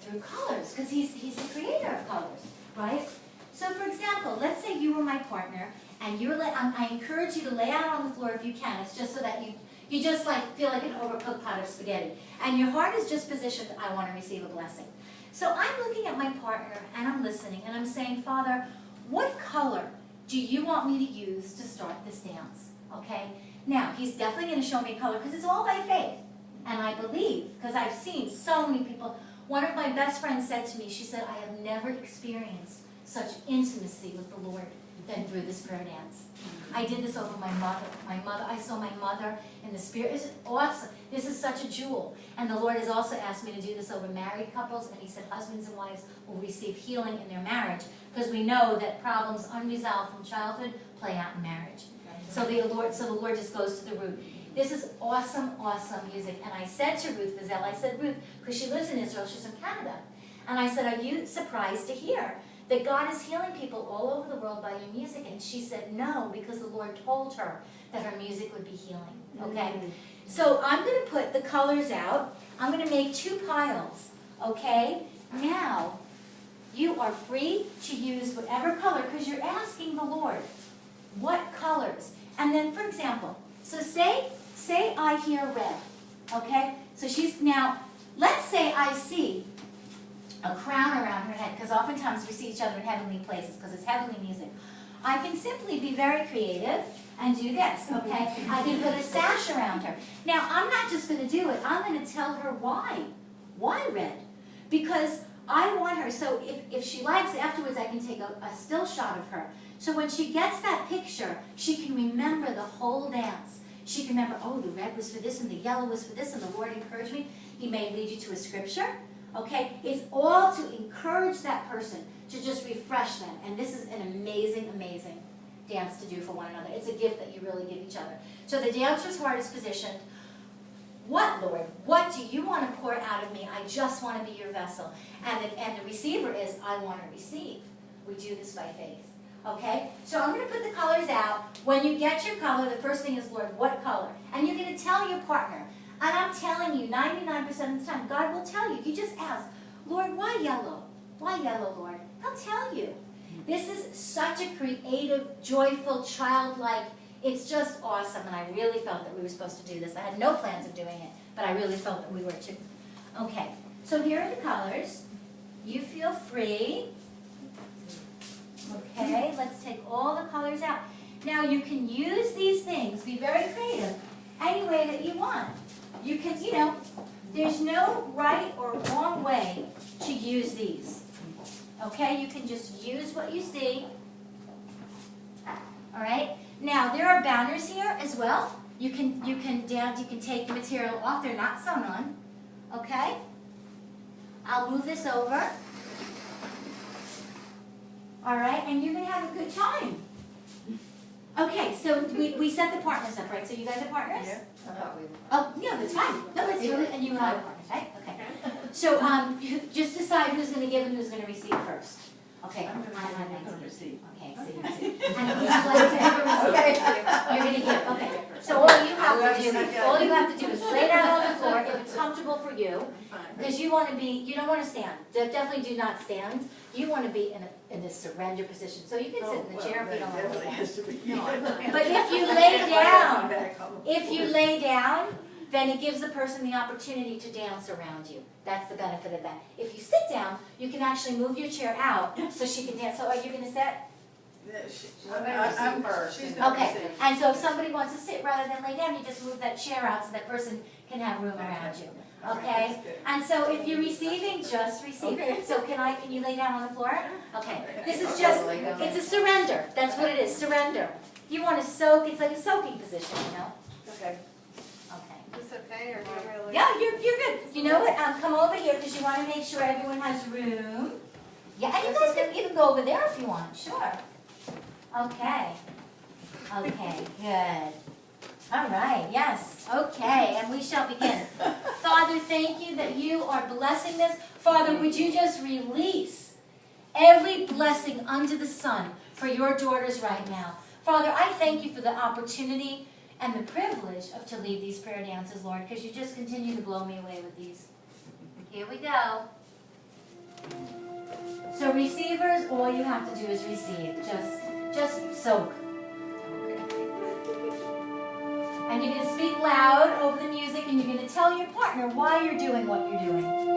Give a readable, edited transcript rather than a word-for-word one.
through colors, because he's the creator of colors, right? So for example, let's say you were my partner, and I encourage you to lay out on the floor if you can. It's just so that you just like feel like an overcooked pot of spaghetti. And your heart is just positioned, I want to receive a blessing. So I'm looking at my partner, and I'm listening, and I'm saying, Father, what color do you want me to use to start this dance? Okay? Now, he's definitely going to show me a color, because it's all by faith. And I believe, because I've seen so many people. One of my best friends said to me, she said, I have never experienced such intimacy with the Lord than through this prayer dance. I did this over my mother. I saw my mother in the spirit. It's awesome. This is such a jewel. And the Lord has also asked me to do this over married couples, and he said husbands and wives will receive healing in their marriage, because we know that problems unresolved from childhood play out in marriage. So the Lord just goes to the root. This is awesome, awesome music. And I said to Ruth Vizell, I said, Ruth, because she lives in Israel, she's from Canada. And I said, are you surprised to hear that God is healing people all over the world by your music? And she said, no, because the Lord told her that her music would be healing. Okay? So I'm going to put the colors out. I'm going to make 2 piles. Okay? Now, you are free to use whatever color, because you're asking the Lord, what colors? And then, for example, so say I hear red, okay? So now, let's say I see a crown around her head, because oftentimes we see each other in heavenly places, because it's heavenly music. I can simply be very creative and do this, okay? I can put a sash around her. Now, I'm not just going to do it. I'm going to tell her why. Why red? Because I want her, so if she likes, afterwards I can take a still shot of her. So when she gets that picture, she can remember the whole dance. She can remember, oh, the red was for this, and the yellow was for this, and the Lord encouraged me. He may lead you to a scripture, okay? It's all to encourage that person, to just refresh them. And this is an amazing, amazing dance to do for one another. It's a gift that you really give each other. So the dancer's heart is positioned. What, Lord? What do you want to pour out of me? I just want to be your vessel. And the receiver is, I want to receive. We do this by faith. Okay? So I'm going to put the colors out. When you get your color, the first thing is, Lord, what color? And you're going to tell your partner. And I'm telling you, 99% of the time, God will tell you. You just ask, Lord, why yellow? Why yellow, Lord? He'll tell you. This is such a creative, joyful, childlike. It's just awesome, and I really felt that we were supposed to do this. I had no plans of doing it, but I really felt that we were too. Okay, so here are the colors. You feel free. Okay, let's take all the colors out. Now you can use these things, be very creative, any way that you want. You can, there's no right or wrong way to use these. Okay, you can just use what you see. All right. Now there are banners here as well. You can take the material off. They're not sewn on. Okay. I'll move this over. All right, and you're gonna have a good time. Okay, so we set the partners up, right? So you guys are partners? Yeah. Oh, yeah, that's fine. No, that's really, and you and I are partners, right? Okay. So just decide who's going to give and who's going to receive first. Okay. I'm going to receive. Okay, so you receive. And each letter you're going to give. Okay. So all you have to do is lay down on the floor if it's comfortable for you, because you don't want to stand. Definitely do not stand. You want to be in a surrender position. So you can sit in the chair if you don't want to stand. But if you lay down, then it gives the person the opportunity to dance around you. That's the benefit of that. If you sit down, you can actually move your chair out so she can dance. So are you going to sit? I'm first. Okay, and so if somebody wants to sit rather than lay down, you just move that chair out so that person can have room around you. Okay? And so if you're receiving, just receive. So can you lay down on the floor? Okay. This is just, it's a surrender. That's what it is, surrender. You want to soak, it's like a soaking position, Okay. Okay. Is this okay, or do you really? Yeah, you're good. You know what? Come over here because you want to make sure everyone has room. Yeah, and you guys can even go over there if you want. Sure. Okay. Okay, good. All right, yes. Okay, and we shall begin. Father, thank you that you are blessing this. Father, would you just release every blessing under the sun for your daughters right now. Father, I thank you for the opportunity and the privilege to lead these prayer dances, Lord, because you just continue to blow me away with these. Here we go. So receivers, all you have to do is receive. Just soak. And you're going to speak loud over the music, and you're going to tell your partner why you're doing what you're doing.